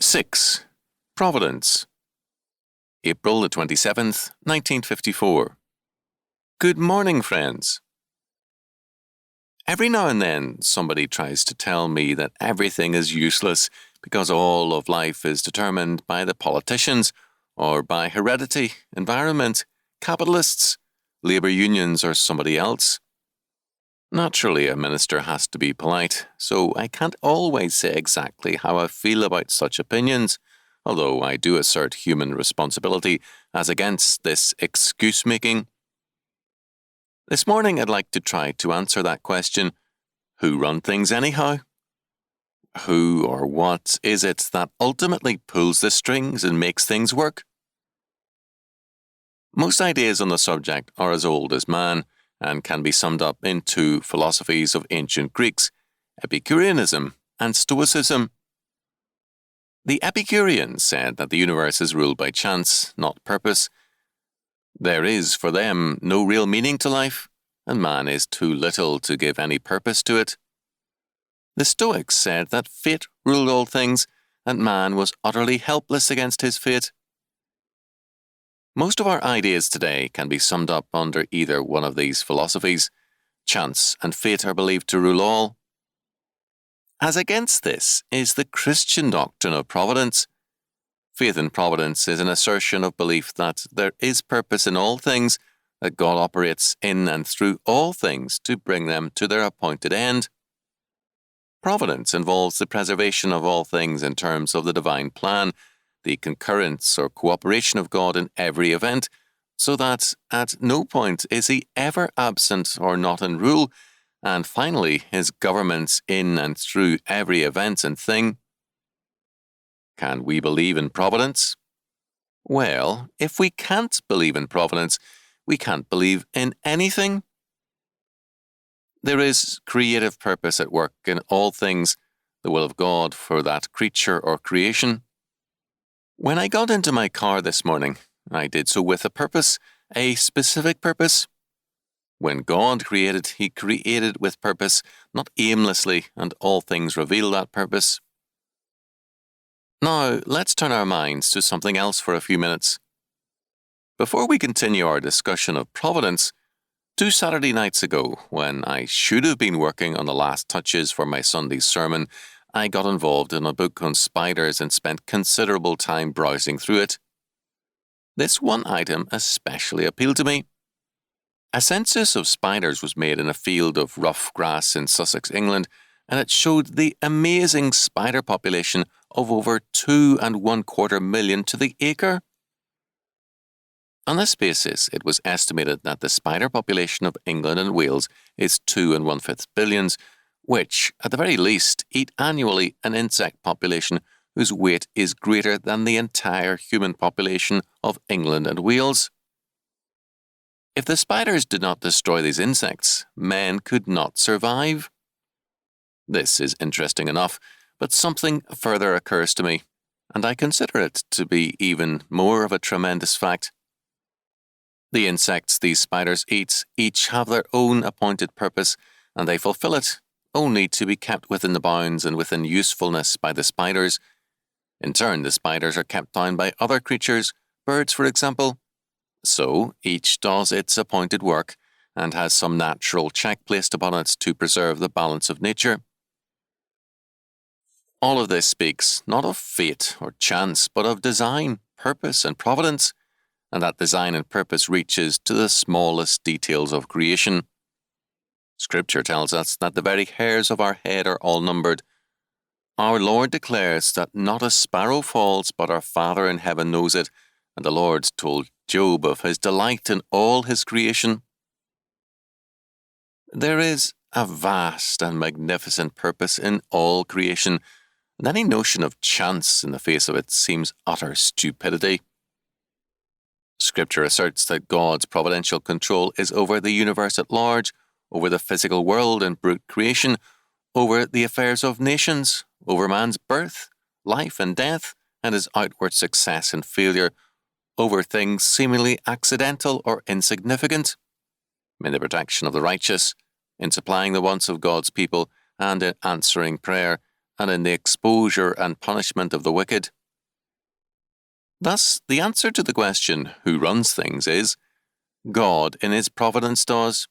6. Providence. April the 27th, 1954. Good morning, friends. Every now and then somebody tries to tell me that everything is useless because all of life is determined by the politicians or by heredity, environment, capitalists, labour unions or somebody else. Naturally, a minister has to be polite, so I can't always say exactly how I feel about such opinions, although I do assert human responsibility as against this excuse-making. This morning I'd like to try to answer that question: who run things anyhow? Who or what is it that ultimately pulls the strings and makes things work? Most ideas on the subject are as old as man, and can be summed up in two philosophies of ancient Greeks, Epicureanism and Stoicism. The Epicureans said that the universe is ruled by chance, not purpose. There is, for them, no real meaning to life, and man is too little to give any purpose to it. The Stoics said that fate ruled all things, and man was utterly helpless against his fate. Most of our ideas today can be summed up under either one of these philosophies. Chance and fate are believed to rule all. As against this is the Christian doctrine of providence. Faith in providence is an assertion of belief that there is purpose in all things, that God operates in and through all things to bring them to their appointed end. Providence involves the preservation of all things in terms of the divine plan, the concurrence or cooperation of God in every event, so that at no point is he ever absent or not in rule, and finally his governments in and through every event and thing. Can we believe in providence? Well, if we can't believe in providence, we can't believe in anything. There is creative purpose at work in all things, the will of God for that creature or creation. When I got into my car this morning, I did so with a purpose, a specific purpose. When God created, he created with purpose, not aimlessly, and all things reveal that purpose. Now, let's turn our minds to something else for a few minutes. Before we continue our discussion of providence, 2 Saturday nights ago, when I should have been working on the last touches for my Sunday's sermon, I got involved in a book on spiders and spent considerable time browsing through it. This one item especially appealed to me. A census of spiders was made in a field of rough grass in Sussex, England, and it showed the amazing spider population of over 2.25 million to the acre. On this basis, it was estimated that the spider population of England and Wales is 2.1/5 billions, which, at the very least, eat annually an insect population whose weight is greater than the entire human population of England and Wales. If the spiders did not destroy these insects, men could not survive. This is interesting enough, but something further occurs to me, and I consider it to be even more of a tremendous fact. The insects these spiders eat each have their own appointed purpose, and they fulfill it only to be kept within the bounds and within usefulness by the spiders. In turn, the spiders are kept down by other creatures, birds for example. So, each does its appointed work, and has some natural check placed upon it to preserve the balance of nature. All of this speaks not of fate or chance, but of design, purpose, and providence, and that design and purpose reaches to the smallest details of creation. Scripture tells us that the very hairs of our head are all numbered. Our Lord declares that not a sparrow falls, but our Father in heaven knows it, and the Lord told Job of his delight in all his creation. There is a vast and magnificent purpose in all creation, and any notion of chance in the face of it seems utter stupidity. Scripture asserts that God's providential control is over the universe at large, over the physical world and brute creation, over the affairs of nations, over man's birth, life and death, and his outward success and failure, over things seemingly accidental or insignificant, in the protection of the righteous, in supplying the wants of God's people, and in answering prayer, and in the exposure and punishment of the wicked. Thus, the answer to the question, who runs things, is God in His providence does.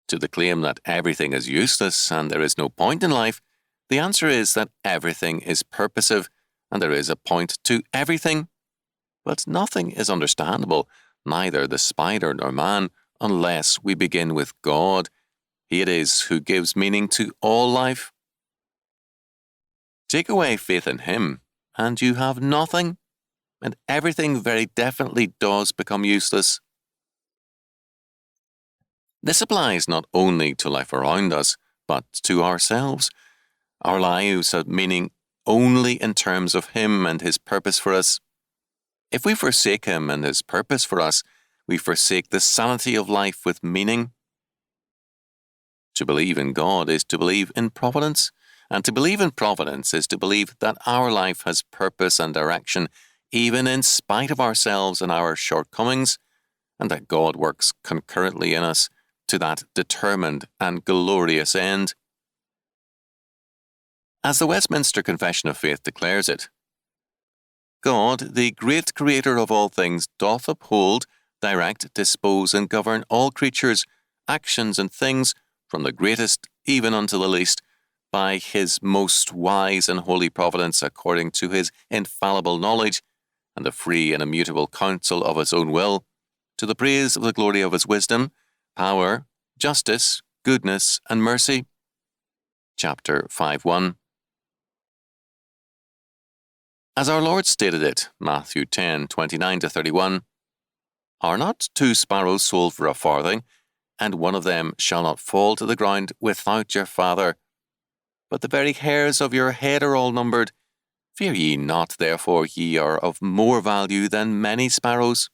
To the claim that everything is useless and there is no point in life, the answer is that everything is purposive and there is a point to everything. But nothing is understandable, neither the spider nor man, unless we begin with God. He it is who gives meaning to all life. Take away faith in Him, and you have nothing, and everything very definitely does become useless. This applies not only to life around us, but to ourselves. Our lives have meaning only in terms of Him and His purpose for us. If we forsake Him and His purpose for us, we forsake the sanity of life with meaning. To believe in God is to believe in providence, and to believe in providence is to believe that our life has purpose and direction, even in spite of ourselves and our shortcomings, and that God works concurrently in us to that determined and glorious end. As the Westminster Confession of Faith declares it, God, the great Creator of all things, doth uphold, direct, dispose, and govern all creatures, actions, and things, from the greatest even unto the least, by His most wise and holy providence, according to His infallible knowledge, and the free and immutable counsel of His own will, to the praise of the glory of His wisdom, power, justice, goodness, and mercy. Chapter 5:1. As our Lord stated it, Matthew 10:29-31, Are not 2 sparrows sold for a farthing, and one of them shall not fall to the ground without your Father? But the very hairs of your head are all numbered. Fear ye not, therefore ye are of more value than many sparrows.